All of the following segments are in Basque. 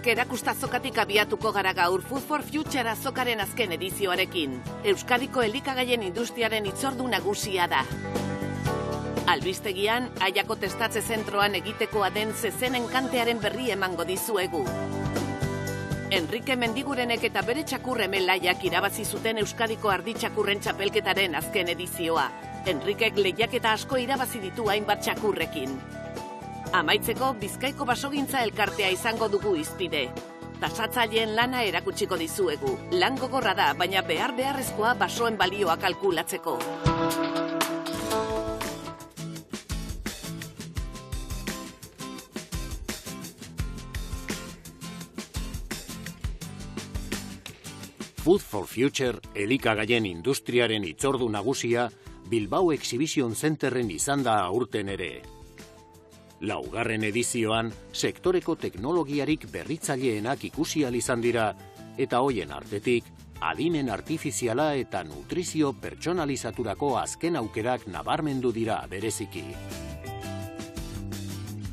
Park erakusta azokatik abiatuko gara gaur Food for Future azokaren azken edizioarekin. Euskadiko elikagaien industriaren hitzordu nagusia da. Albistegian, Aiako testatze zentroan egitekoa den zezenen kantearen berri emango dizuegu. Enrique Mendigurenek eta bere txakur Emelaiak irabazi zuten Euskadiko arditxakurren txapelketaren azken edizioa. Enrikek lehiaketa asko irabazi ditu hainbat txakurrekin. Amaitzeko, Bizkaiko basogintza elkartea izango dugu hizpide. Tasatzaileen lana erakutsiko dizuegu. Lan gogorra da, baina beharrezkoa basoen balioa kalkulatzeko. Food for Future elikagaien industriaren hitzordu nagusia Bilbao Exhibition Centerren izan da aurten ere. Laugarren edizioan, sektoreko teknologiarik berritzaileenak ikusi ahal izan dira, eta hoien artetik, adimen artifiziala eta nutrizio pertsonalizaturako azken aukerak nabarmendu dira bereziki.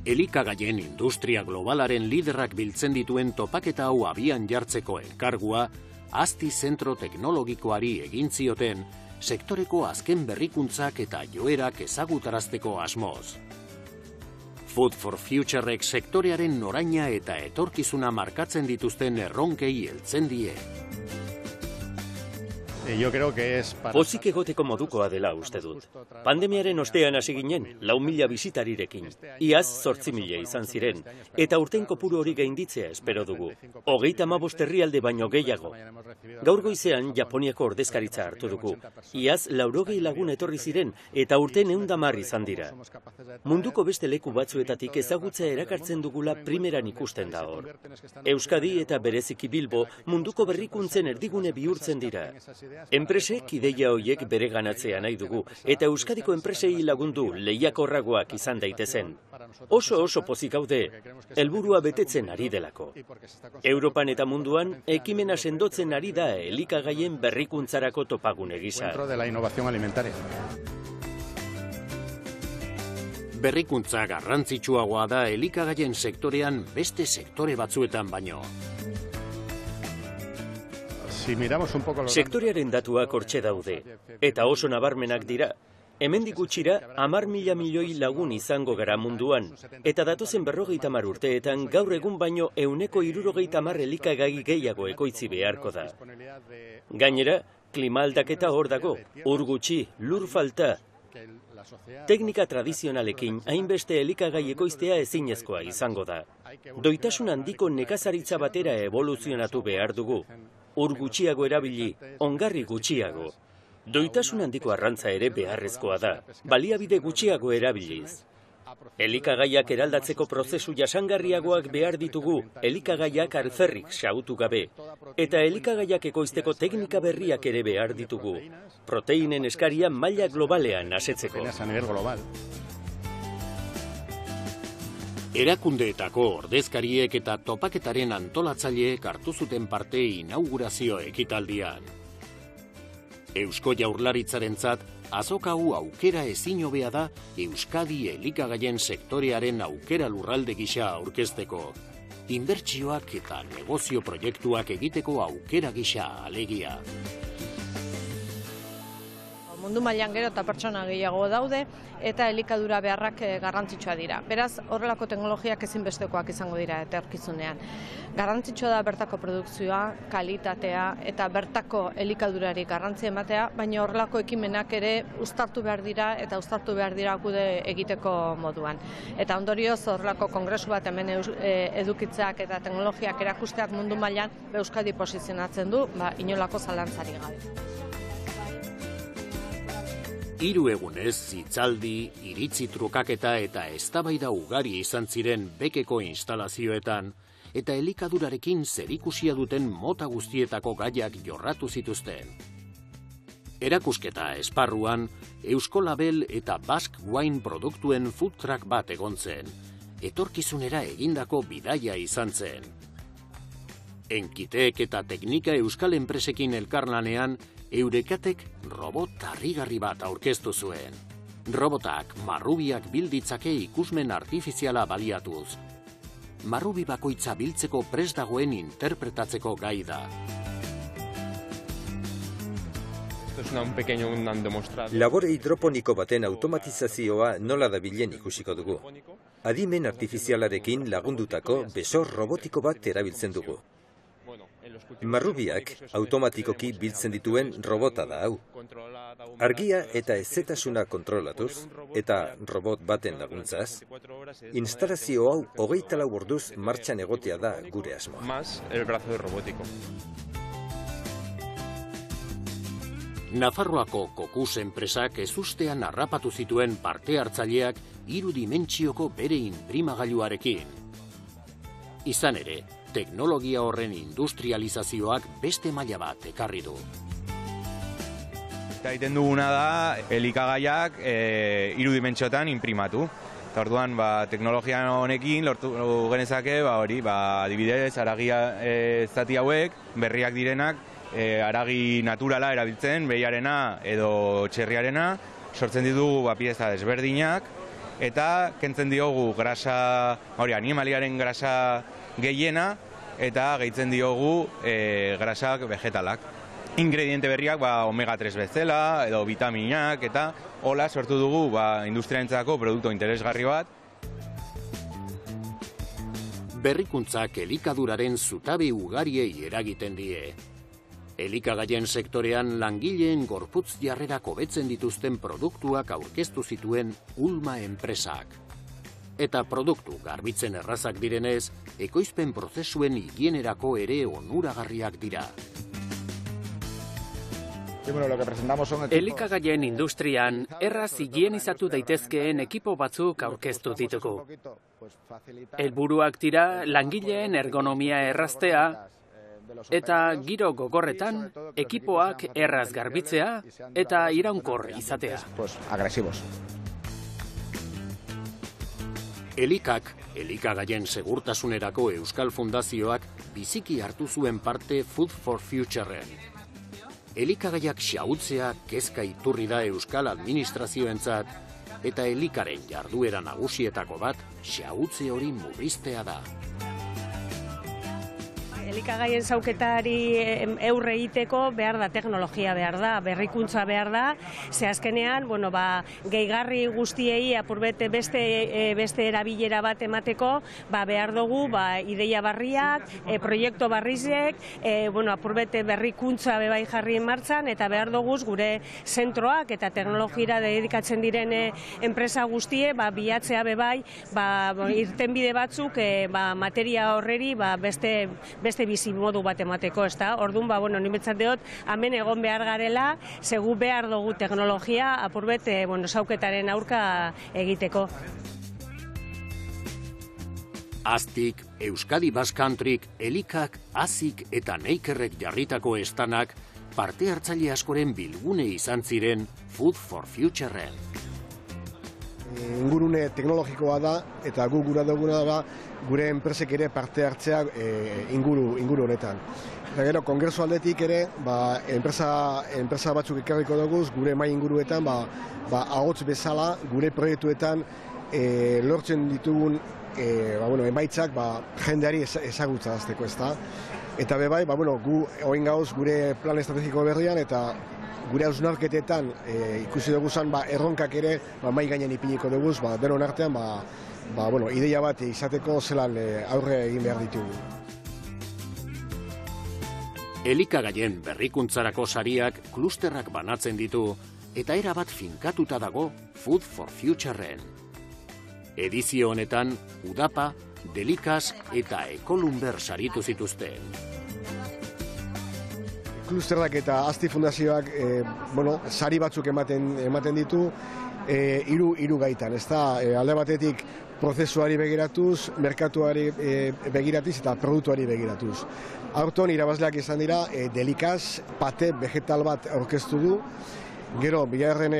Elikagaien industria globalaren liderrak biltzen dituen topaketa hau abian jartzeko enkargua, Asti zentro teknologikoari egin zioten, sektoreko azken berrikuntzak eta joerak ezagutarazteko asmoz. Food for Futurek sektorearen noraina eta etorkizuna markatzen dituzten erronkei heltzen die. Pozik egoteko modukoa dela uste dut. Pandemiaren ostean hasi ginen, 4.000 bisitarirekin. Iaz 8.000 izan ziren, eta urten kopuru hori gainditzea espero dugu. 35 herrialde baino gehiago. Gaur goizean Japoniako ordezkaritza hartu dugu. Iaz 80 lagun etorri ziren, eta urten 110 izan dira. Munduko beste leku batzuetatik ezagutza erakartzen dugula primeran ikusten da hor. Euskadi eta bereziki Bilbo munduko berrikuntzen erdigune bihurtzen dira. Enpresek ideia horiek bere ganatzea nahi dugu, eta Euskadiko enpresei lagundu lehiakorragoak izan daitezen. Oso pozik gaude, helburua betetzen ari delako. Europan eta munduan, ekimena sendotzen ari da elikagaien berrikuntzarako topagune gisa. Berrikuntza garrantzitsuagoa da elikagaien sektorean beste sektore batzuetan baino. Sektorearen datuak hortxe daude, eta oso nabarmenak dira. Hemendik gutxira 10.000 milioi lagun izango gara munduan, eta datozen 50 urteetan gaur egun baino 160 elikagai gehiago ekoitzi beharko da. Gainera, klima aldaketa hor dago, ur gutxi, lur falta. Teknika tradizionalekin hainbeste elikagai ekoiztea ezinezkoa izango da. Doitasun handiko nekazaritza batera evoluzionatu behar dugu. Ur gutxiago erabili, ongarri gutxiago. Doitasun handiko arrantza ere beharrezkoa da, baliabide gutxiago erabiliz. Elikagaiak eraldatzeko prozesu jasangarriagoak behar ditugu, elikagaiak alferrik xahutu gabe. Eta elikagaiak ekoizteko teknika berriak ere behar ditugu. Proteinen eskaria maila globalean asetzeko. Erakundeetako ordezkariek eta topaketaren antolatzaileek hartu zuten parte inaugurazio ekitaldian. Eusko Jaurlaritzarentzat azoka hau aukera ezin hobea da Euskadi elikagaien sektorearen aukera lurralde gisa aurkezteko. Inbertsioak eta negozio proiektuak egiteko aukera gisa alegia. Mundu mailan gero eta pertsona gehiago daude eta elikadura beharrak garrantzitsua dira. Beraz, horrelako teknologiak ezinbestekoak izango dira etorkizunean. Garrantzitsua da bertako produkzioa, kalitatea eta bertako elikadurari garrantzia ematea, baina horrelako ekimenak ere uztartu behar dira eta uztartu behar dira gude egiteko moduan. Eta ondorioz horrelako kongresu bat hemen edukitzeak eta teknologiak erakusteak mundu mailan Euskadi posizionatzen du, inolako zalantzarik gabe. 3 egunez, hitzaldi, iritzi trukaketa eta eztabaida ugari izan ziren bekeko instalazioetan, eta elikadurarekin zerikusia duten mota guztietako gaiak jorratu zituzten. Erakusketa esparruan, Eusko Label eta Basque Wine produktuen food truck bat egon zen, etorkizunera egindako bidaia izan zen. Enkitek eta teknika euskal enpresekin elkarlanean, Eurekatek robot harrigarri bat aurkeztu zuen. Robotak marrubiak bilditzake ikusmen artifiziala baliatuz. marrubi bakoitza biltzeko prest dagoen interpretatzeko gai da. Labore hidroponiko baten automatizazioa nola dabilen ikusiko dugu. Adimen artifizialarekin lagundutako besor robotiko bat erabiltzen dugu. Marrubiak automatikoki biltzen dituen robota da hau. Argia eta hezetasuna kontrolatuz eta robot baten laguntzaz, instalazio hau 24 orduz martxan egotea da gure asmoa. Nafarroako Kokus enpresak ezustean harrapatu zituen parte hartzaileak 3 dimentsioko bere inprimagailuarekin. Izan ere, teknologia horren industrializazioak beste maila bat ekarri du. Eta egiten duguna da, elikagaiak 3 dimentsiotan inprimatu. Eta orduan, teknologia honekin lortu genezake, adibidez, aragia zati hauek, berriak direnak, aragi naturala erabiltzen, behiarena edo txerriarena, sortzen ditugu pieza desberdinak, eta kentzen diogu grasa, animaliaren grasa gehiena, eta gehitzen diogu grasak vegetalak. Ingrediente berriak omega 3 bezala, edo vitaminak, eta hola sortu dugu industriarentzako produktu interesgarri bat. Berrikuntzak elikaduraren zutabe ugariei eragiten die. Elikagaien sektorean langileen gorputz jarrerak hobetzen dituzten produktuak aurkeztu zituen Ulma enpresak. Eta produktu garbitzen errazak direnez, ekoizpen prozesuen higienerako ere onuragarriak dira. Elikagaien industrian erraz higienizatu daitezkeen ekipo batzuk aurkeztu ditugu. Helburuak dira langileen ergonomia erraztea, eta giro gogorretan ekipoak erraz garbitzea eta iraunkor izatea. Elikak, elikagaien segurtasunerako Euskal Fundazioak biziki hartu zuen parte Food for Futureen. Elikagaiak xahutzea kezka iturri da Euskal Administrazioentzat eta elikaren jarduera nagusietako bat xahutze hori murriztea da. Elikagaien zauketari aurre egiteko behar da teknologia behar da, berrikuntza behar da, ze azkenean, gehigarri guztiei apurbete beste erabilera bat emateko, behar dugu ideia barriak, proiektu barrizek, apurbete berrikuntza bebai jarri martxan, eta behar dugu gure zentroak eta teknologira dedikatzen diren enpresa guztie, bilatzea bebai, irtenbide batzuk materia horreri beste bizi modu bat emateko, ezta? Orduan, ni betzat deot, hemen egon behar garela, segu behar dugu teknologia, apurbet, zauketaren aurka egiteko. Aztik, Euskadi Basque Countryk, Elikak, Azik eta Neikerrek jarritako estanak parte hartzaile askoren bilgune izan ziren Food for Futureen. Ingurune teknologikoa da, eta gura duguna da, gure enpresek ere parte hartzea inguru honetan. Eta gero, kongresu aldetik ere, enpresa batzuk ekarriko dugu, gure mai inguruetan, ahots bezala, gure proiektuetan lortzen ditugun emaitzak jendeari ezagutza azteko, ezta. Eta bebai, gu oin gauz gure plan estrategiko berrian, eta gure hausnarketetan ikusi dugu zen erronkak ere mai gainen ipiniko dugu, denon artean ideia bat izateko zelan aurre egin behar ditugu. Elikagaien berrikuntzarako sariak klusterrak banatzen ditu eta erabat finkatuta dago Food for Futureen. Edizio honetan Udapa, Delikas eta Ekolumber saritu zituzten. Klusterrak eta Azti Fundazioak sari batzuk ematen ditu hiru gaitan, ezta? Alde batetik prozesuari begiratuz, merkatuari begiratuz eta produktuari begiratuz. Aurton irabazleak izan dira, Delikaz pate vegetal bat aurkeztu du. Gero, bigarren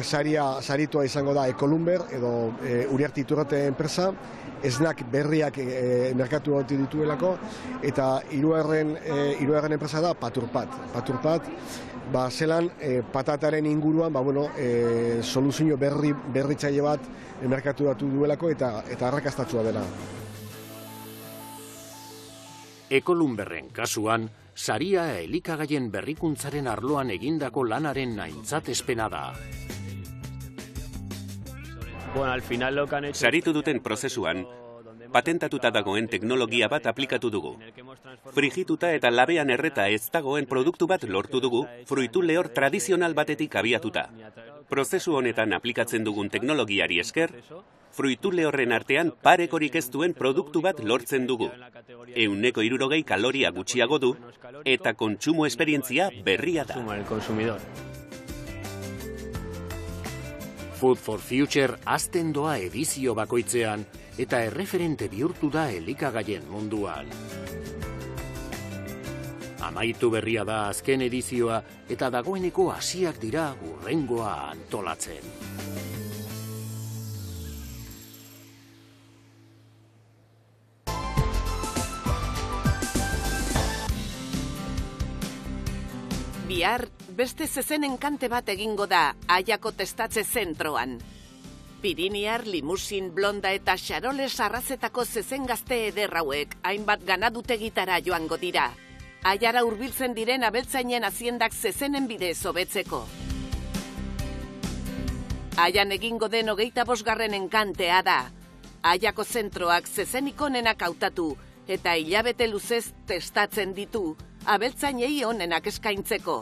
saritua izango da Ekolumber edo Uriarte Iturrate enpresa, esnak berriak merkatu gauti dituelako, eta hirugarren enpresa da Paturpat. Paturpat, zelan patataren inguruan soluzio berritzaile bat merkatu duelako eta arrakastatsua dela. Ekolunberren kasuan, saria elikagaien berrikuntzaren arloan egindako lanaren aintzatespena da. Saritu duten prozesuan, patentatuta dagoen teknologia bat aplikatu dugu. Frigituta eta labean erreta ez dagoen produktu bat lortu dugu, fruitu lehor tradizional batetik abiatuta. Prozesu honetan aplikatzen dugun teknologiari esker, fruitu lehorren artean parekorik ez duen produktu bat lortzen dugu. 160 kaloria gutxiago du eta kontsumo esperientzia berria da. Food for Future azten doa edizio bakoitzean eta erreferente bihurtu da elikagaien munduan. Amaitu berria da azken edizioa eta dagoeneko hasiak dira hurrengoa antolatzen. Bihar, beste zezenen kante bat egingo da Aiako testatze zentroan. Piriniar, Limusin, Blonda eta Xaroles arrazetako zezen gazte ederrauek hainbat ganadutegitara joango dira. Aiara hurbiltzen diren abeltzainen haziendak zezenen bidez hobetzeko. Aian egingo den 25. enkantea da. Aiako zentroak zezenik onenak hautatu eta hilabete luzez testatzen ditu abeltzainei onenak eskaintzeko.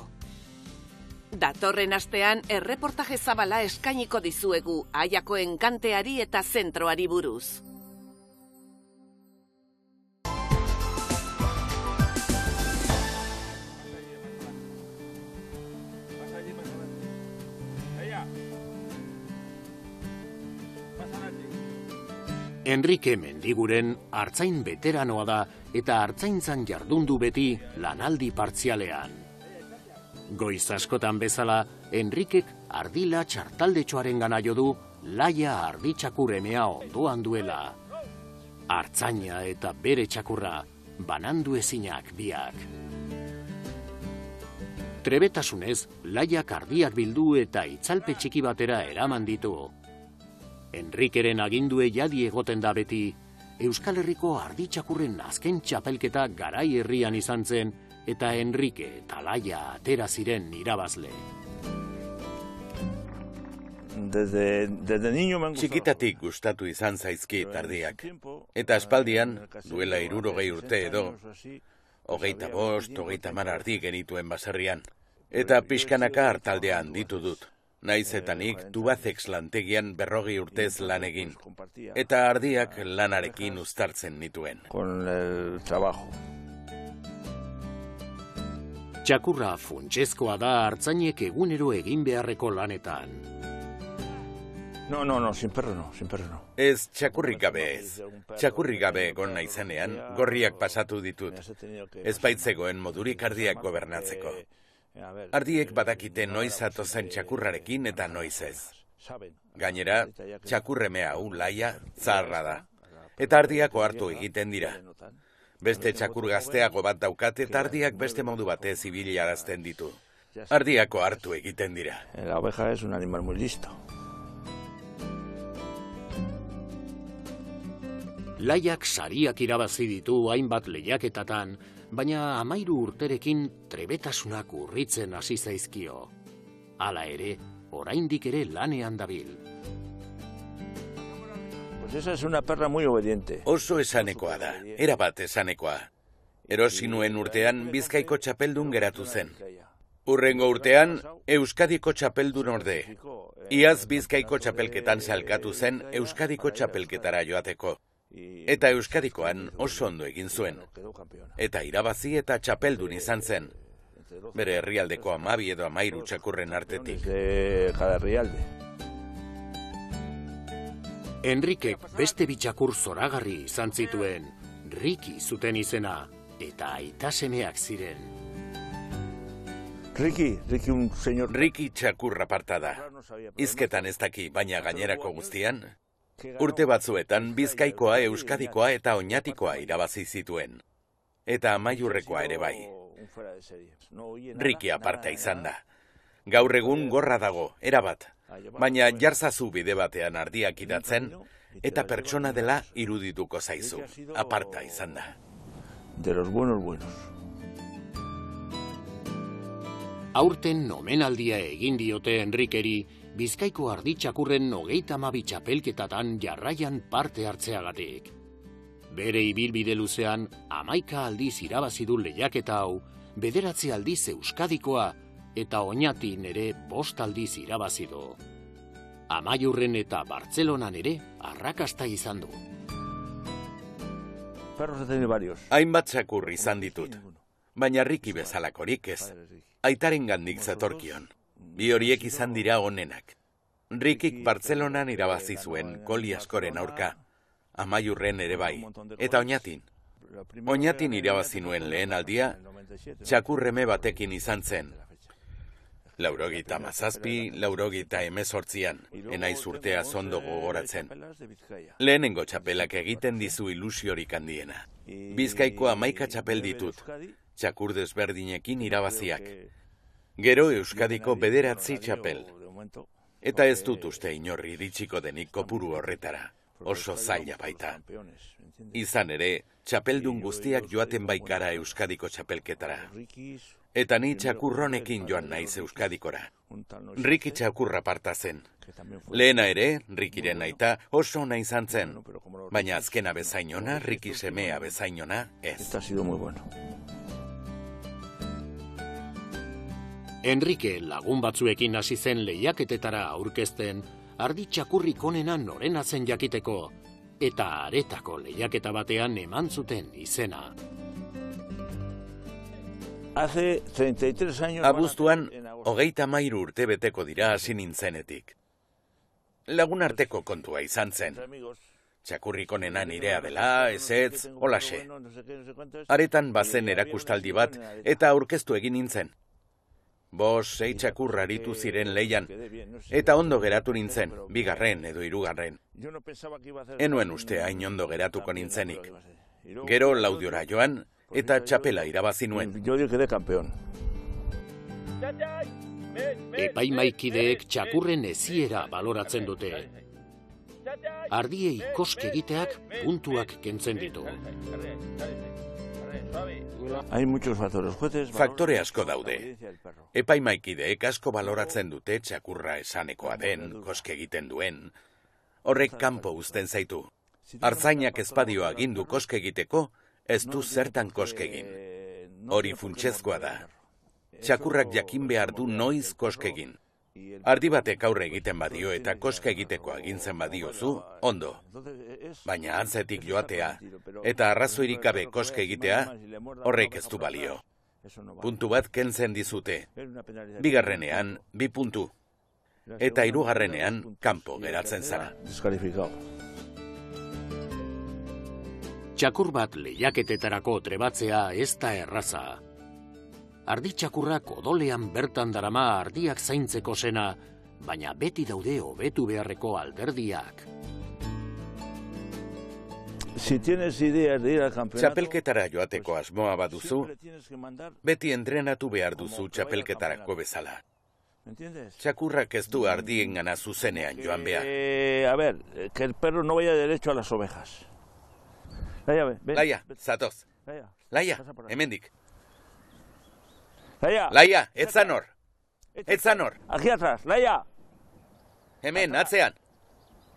Datorren astean erreportaje zabala eskainiko dizuegu Aiako enkanteari eta zentroari buruz. Enrique Mendiguren artzain veteranoa da eta artzaintzan jardundu beti lanaldi partzialean. Goiz askotan bezala, Enrikek ardila txartaldetxoaren gana jo du laia arditxakuremea ondoan duela. Artzaina eta bere txakurra, banandu ezinak biak. Trebetasunez, laiak ardiak bildu eta itzalpe txiki batera eraman ditu. Enrikeren agindue jadi egoten da beti, Euskal Herriko arditxakurren azken txapelketa garai herrian izan zen, eta Enrike eta Laia atera ziren irabazle. Txikitatik gustatu izan zaizkit ardiak. Eta aspaldian, duela 60 urte edo, 25, 30 ardi genituen baserrian. Eta pixkanaka hartaldean ditu dut. Naiz eta nik Tubacex lantegian 40 urtez lan egin. Eta ardiak lanarekin uztartzen nituen. Txakurra funtsezkoa da artzainek egunero egin beharreko lanetan. No, sin perro no. Ez txakurrik gabe ez. Txakurrik gabe egon naizenean, gorriak pasatu ditut. Ez baitzegoen modurik ardiak gobernatzeko. Ardiek badakite noiz atozen txakurrarekin eta noiz ez. Gainera, txakurremea hau laia zaharra da. Eta ardiak ohartu egiten dira. Beste txakur gazteago bat daukat eta ardiak beste modu batez ibilarazten ditu. Ardiak ohartu egiten dira. La oveja es un animal muy listo. Laiak sariak irabazi ditu hainbat lehiaketatan, baina 13 urterekin trebetasunak urritzen hasi zaizkio. Hala ere, oraindik ere lanean dabil. Pues esa es una perra muy obediente. Oso esanekoa da, erabat esanekoa. Erosi nuen urtean Bizkaiko txapeldun geratu zen. Hurrengo urtean, Euskadiko txapeldun orde. Iaz Bizkaiko txapelketan salkatu zen Euskadiko txapelketara joateko. Eta Euskadikoan oso ondo egin zuen. Eta irabazi eta txapeldun izan zen. Bere herrialdeko 12 edo 13 txakurren artetik. Enrikek beste bitxakur zoragarri izan zituen, Riki zuten izena, eta aita semeak ziren. Riki txakurra parta da. Hizketan ez daki, baina gainerako guztian. Urte batzuetan Bizkaikoa, Euskadikoa eta Oñatikoa irabazi zituen. Eta amaiurrekoa ere bai. Riki aparta izan da. Gaur egun gorra dago, erabat. Baina jarzazu bide batean ardiak idatzen, eta pertsona dela irudituko zaizu. Aparta izan da. De los buenos. Aurten omenaldia egin diote Enrikeri Bizkaiko arditxakurren 32 txapelketatan jarraian parte hartzeagatik. Bere ibilbide luzean 11 aldiz irabazi du lehiaketa hau, 9 aldiz Euskadikoa eta Oñatin ere 5 aldiz irabazi du. Amaiurren eta Bartzelonan ere arrakasta izan du. Hainbat txakur izan ditut, baina Riki bezalakorik ez. Aitaren gandik zatorkion. Bi horiek izan dira onenak. Rikik Bartzelonan irabazi zuen goli askoren aurka, amaiurren ere bai, eta Oñatin. Oñatin irabazi nuen lehen aldia, txakurreme batekin izan zen. 97, 98an, enaiz urtea zondo gogoratzen. Lehenengo txapelak egiten dizu ilusiorik handiena. Bizkaiko 11 txapel ditut, txakur desberdinekin irabaziak. Gero Euskadiko 9 txapel. Eta ez dut uste inorri iritsiko denik kopuru horretara, oso zaila baita. Izan ere, txapeldun guztiak joaten baikara Euskadiko txapelketara. Eta ni txakurronekin joan naiz Euskadikora. Riki txakurra parta zen. Lehena ere, Rikiren aita oso ona izan zen. Baina azkena bezainona, Riki semea bezainona, ez. Esta ha sido muy bueno. Enrike lagun batzuekin hasi zen lehiaketetara aurkezten, arditxakurrik onena norena zen jakiteko, eta aretako lehiaketa batean eman zuten izena. Abuztuan, 33 urte beteko dira hasi nintzenetik. Lagun arteko kontua izan zen. Txakurrik onena nirea dela, ezetz, holaxe. Aretan bazen erakustaldi bat eta aurkeztu egin nintzen. 5-6 txakur aritu ziren leian, eta ondo geratu nintzen, 2. edo 3. Enuen uste hain ondo geratuko nintzenik. Gero Laudiora joan, eta txapela irabazi nuen. Epaimaikideek txakurren eziera baloratzen dute. Ardiei koske egiteak puntuak kentzen ditu. Faktore asko daude. Epaimaikideek asko baloratzen dute txakurra esanekoa den, koske egiten duen. Horrek kanpo uzten zaitu. Artzainak ezpadio agindu koske egiteko, ez du zertan koske egin. Hori funtsezkoa da. Txakurrak jakin behar du noiz koske egin. Ardi batek aurre egiten badio eta koska egiteko agintzen badiozu, ondo. Baina atzetik joatea eta arrazoirik gabe koska egitea, horrek ez du balio. Puntu bat kentzen dizute. 2. 2 puntu. Eta 3. kanpo geratzen zara. Txakur bat lehiaketetarako trebatzea ez da erraza. Arditxakurrak odolean bertan darama ardiak zaintzeko zena, baina beti daude hobetu beharreko alderdiak. Txapelketara joateko asmoa baduzu, beti entrenatu behar duzu txapelketarako bezala. Txakurrak ez du ardiengana zuzenean joan behar. A ver, que el perro no vaya derecho a las ovejas. Laia, zatoz. Laia, hemendik. Laia, etzan hor. Etzan hor. Aquí atrás, Laia. Hemen, atzean.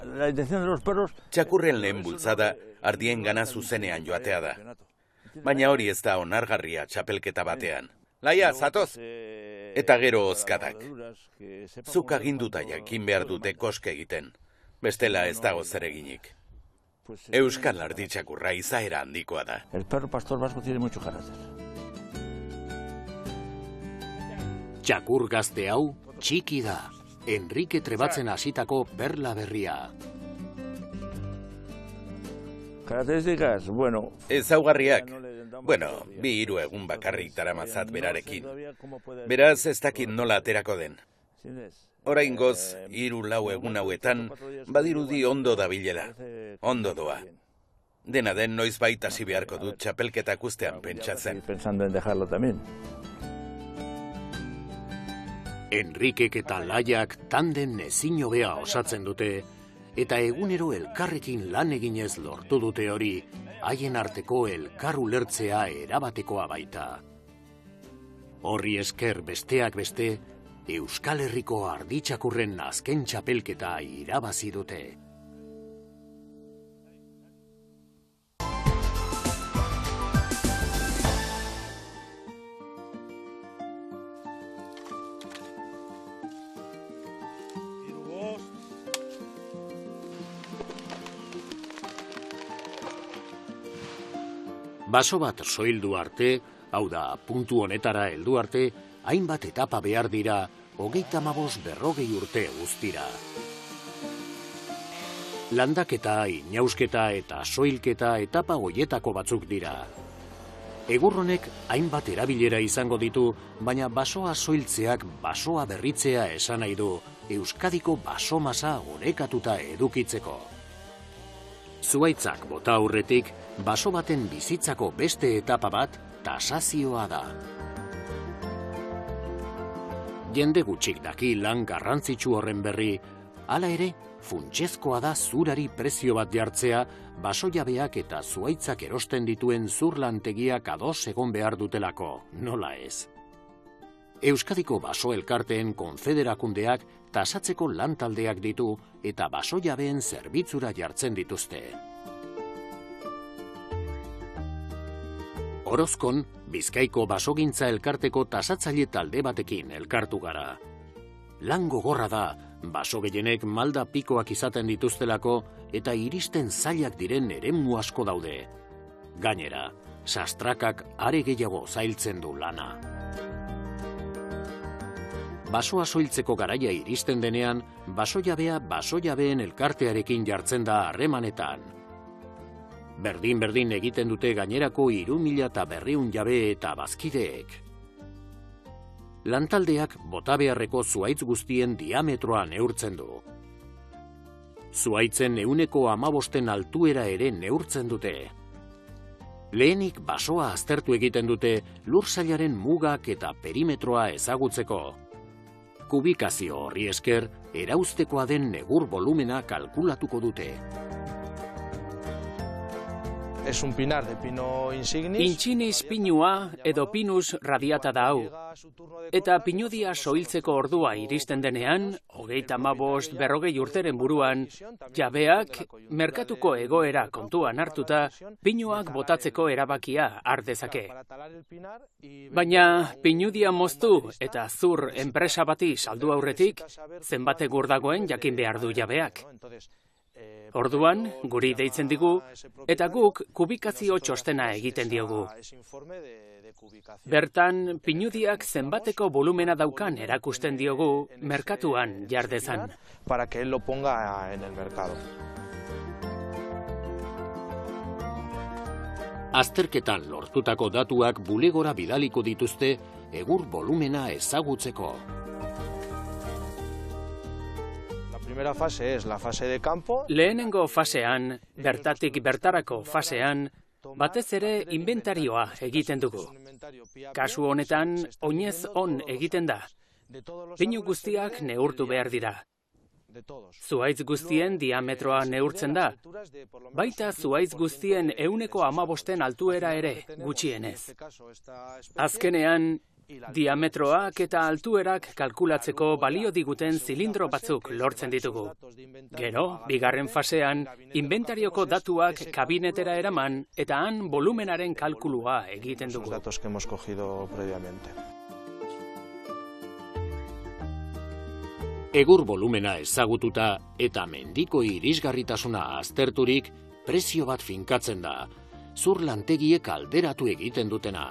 La intención de los perros... Txakurren lehen bultzada ardiengana zuzenean joatea da. Baina hori ez da onargarria txapelketa batean. Laia, zatoz. Eta gero hozkadak. Zuk aginduta jakin behar dute koske egiten. Bestela ez dago zereginik. Euskal arditxakurra izaera handikoa da. El perro pastor vasco tiene mucho carácter. Txakur gazte hau txiki da. Enrike trebatzen hasitako perla berria. Características, bueno... Ezaugarriak. Bueno, 2-3 egun bakarrik daramazat berarekin. Beraz ez dakit nola aterako den. Oraingoz, 3-4 egun hauetan, badirudi ondo dabilela. Ondo doa. Dena den noiz baita hasi beharko dut txapelketak ustean pentsatzen. Pensando en dejarlo también. Enrikek eta Laiak tanden ezin hobea osatzen dute, eta egunero elkarrekin lan eginez lortu dute hori, haien arteko elkar ulertzea erabatekoa baita. Horri esker besteak beste, Euskal Herriko arditxakurren azken txapelketa irabazi dute. Baso bat soildu arte, hau da, puntu honetara heldu arte, hainbat etapa behar dira, 35-40 urte guztira. Landaketa, inausketa eta soilketa etapa hoietako batzuk dira. Egur honek hainbat erabilera izango ditu, baina basoa soiltzeak basoa berritzea esan nahi du, Euskadiko basomasa orekatuta edukitzeko. Zuhaitzak bota aurretik, baso baten bizitzako beste etapa bat tasazioa da. Jende gutxik daki lan garrantzitsu horren berri, hala ere, funtsezkoa da zurari prezio bat jartzea, basojabeak eta zuhaitzak erosten dituen zurlantegiak ados egon behar dutelako, nola ez. Euskadiko baso elkarteen konfederakundeak tasatzeko lantaldeak ditu eta basojabeen zerbitzura jartzen dituzte. Orozkon, Bizkaiko basogintza elkarteko tasatzaile talde batekin elkartu gara. Lan gogorra da, baso gehienek malda pikoak izaten dituztelako eta iristen zailak diren eremu asko daude. Gainera, sastrakak are gehiago zailtzen du lana. Basoa soiltzeko garaia iristen denean, basojabea basojabeen elkartearekin jartzen da harremanetan. Berdin-berdin egiten dute gainerako 3.200 jabe eta bazkideek. Lantaldeak bota beharreko zuhaitz guztien diametroa neurtzen du. Zuhaitzen 15% altuera ere neurtzen dute. Lehenik basoa aztertu egiten dute lursailaren mugak eta perimetroa ezagutzeko. Kubikazio horri esker, erauztekoa den negur volumena kalkulatuko dute. Es un pinar de pino insignis. Intxinis pinua edo pinus radiata da hau. Eta pinudia soiltzeko ordua iristen denean, 35-40 urteren buruan, jabeak merkatuko egoera kontuan hartuta, pinuak botatzeko erabakia har dezake. Baina pinudia moztu eta zur enpresa bati saldu aurretik, zenbate gur dagoen jakin behar du jabeak. Orduan, guri deitzen digu, eta guk kubikazio txostena egiten diogu. Bertan, pinudiak zenbateko volumena daukan erakusten diogu merkatuan jardezan. Para que él lo ponga en el mercado. Azterketan lortutako datuak bulegora bidaliko dituzte egur volumena ezagutzeko. Primera fase es la fase de campo. Lehenengo fasean, bertatik bertarako fasean, batez ere inventarioa egiten dugu. Kasu honetan, oinez on egiten da. Pinu guztiak neurtu behar dira. Zuhaitz guztien diametroa neurtzen da, baita zuhaitz guztien 15% altuera ere gutxienez. Azkenean, diametroak eta altuerak kalkulatzeko balio diguten zilindro batzuk lortzen ditugu. Gero, bigarren fasean, inventarioko datuak kabinetera eraman eta han volumenaren kalkulua egiten dugu. Datos que hemos cogido previamente. Egur volumena ezagututa eta mendiko irisgarritasuna azterturik, prezio bat finkatzen da, zur lantegiek alderatu egiten dutena.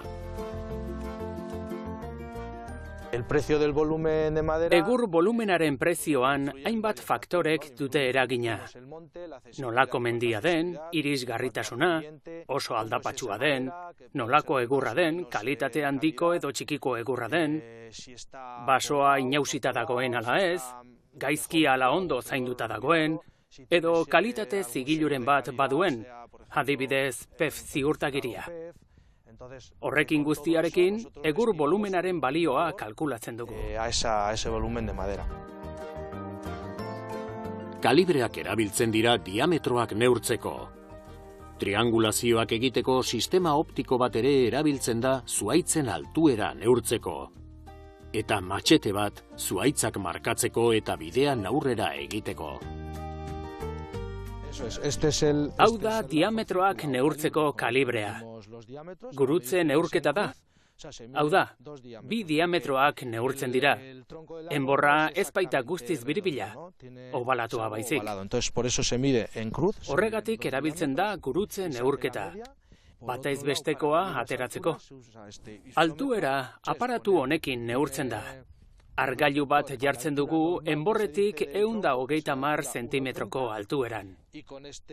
El precio del volumen de madera. Egur volumenaren prezioan hainbat faktorek dute eragina. Nolako mendia den, irisgarritasuna, oso aldapatsua den, nolako egurra den, kalitate handiko edo txikiko egurra den, basoa inausita dagoen ala ez, gaizki ala ondo zainduta dagoen, edo kalitate zigiluren bat baduen, adibidez PEF ziurtagiria. Horrekin guztiarekin, egur volumenaren balioa kalkulatzen dugu. A ese volumen de madera. Kalibreak erabiltzen dira diametroak neurtzeko. Triangulazioak egiteko sistema optiko bat ere erabiltzen da zuhaitzen altuera neurtzeko. Eta matxete bat zuhaitzak markatzeko eta bidean aurrera egiteko. Hau da diametroak neurtzeko kalibrea. Gurutze neurketa da. Hau da, 2 diametroak neurtzen dira. Enborra ez baita guztiz biribila, obalatua baizik. Horregatik erabiltzen da gurutze neurketa. Batez bestekoa ateratzeko. Altuera aparatu honekin neurtzen da. Argailu bat jartzen dugu enborretik 130 zentimetroko altueran.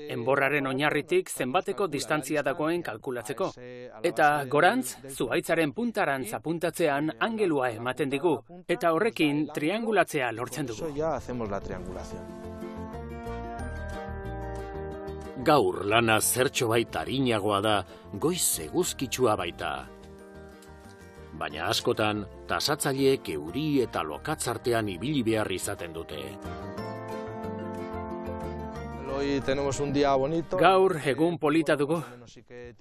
Enborraren oinarritik zenbateko distantzia dagoen kalkulatzeko. Eta gorantz, zuhaitzaren puntarantz apuntatzean angelua ematen digu, eta horrekin triangulatzea lortzen dugu. Gaur lana zertxo baita arinagoa da, goiz eguzkitsua baita. Baina askotan, tasatzaileek euri eta lokatzartean ibili behar izaten dute. Gaur egun polita dugu.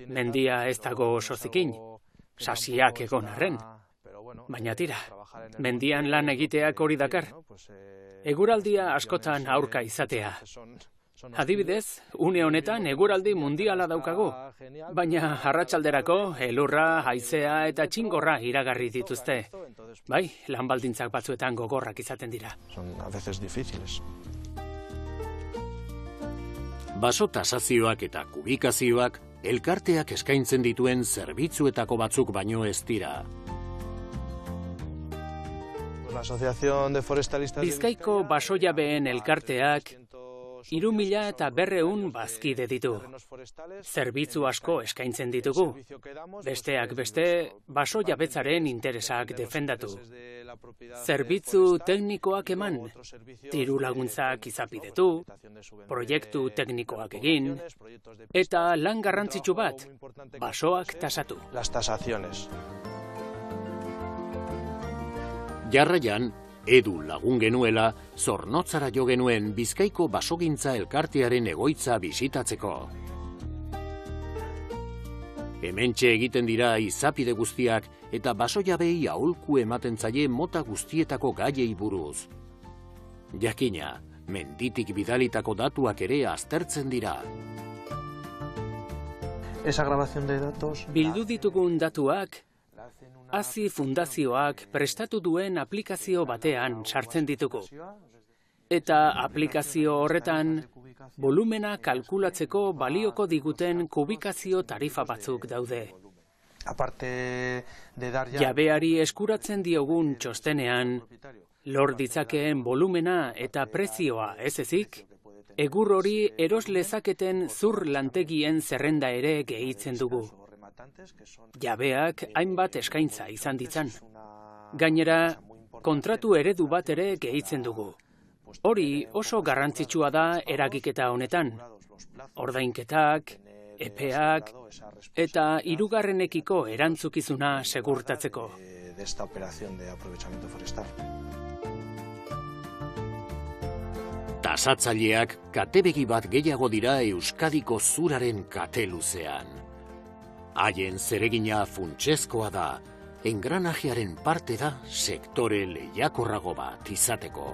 Mendia ez dago oso zikin, sasiak egon arren. Baina tira, mendian lan egiteak hori dakar. Eguraldia askotan aurka izatea. Adibidez, une honetan eguraldi mundiala daukagu, baina arratsalderako elurra, haizea eta txingorra iragarri dituzte. Bai, lan baldintzak batzuetan gogorrak izaten dira. Baso tasazioak eta kubikazioak elkarteak eskaintzen dituen zerbitzuetako batzuk baino ez dira. Bizkaiko basojabeen elkarteak 3.200 bazkide ditu. Zerbitzu asko eskaintzen ditugu. Besteak beste, baso jabetzaren interesak defendatu. Zerbitzu teknikoak eman, diru laguntzak izapidetu, proiektu teknikoak egin, eta lan garrantzitsu bat, basoak tasatu. Jarraian, Edu lagun genuela, Zornotzara jo genuen Bizkaiko basogintza elkartearen egoitza bisitatzeko. Hementxe egiten dira izapide guztiak eta basojabei aholku ematen zaie mota guztietako gaiei buruz. Jakina, menditik bidalitako datuak ere aztertzen dira. Bildu ditugun datuak, Hazi Fundazioak prestatu duen aplikazio batean sartzen ditugu. Eta aplikazio horretan, volumena kalkulatzeko balioko diguten kubikazio tarifa batzuk daude. Jabeari eskuratzen diogun txostenean, lor ditzakeen volumena eta prezioa ez ezik, egur hori eros lezaketen zur lantegien zerrenda ere gehitzen dugu. Jabeak hainbat eskaintza izan ditzan. Gainera, kontratu eredu bat ere gehitzen dugu. Hori oso garrantzitsua da eragiketa honetan. Ordainketak, epeak eta hirugarrenekiko erantzukizuna segurtatzeko. Tasatzaileak katebegi bat gehiago dira Euskadiko zuraren kate luzean. Haien zeregina funtsezkoa da, engranajearen parte da sektore lehiakorrago bat izateko.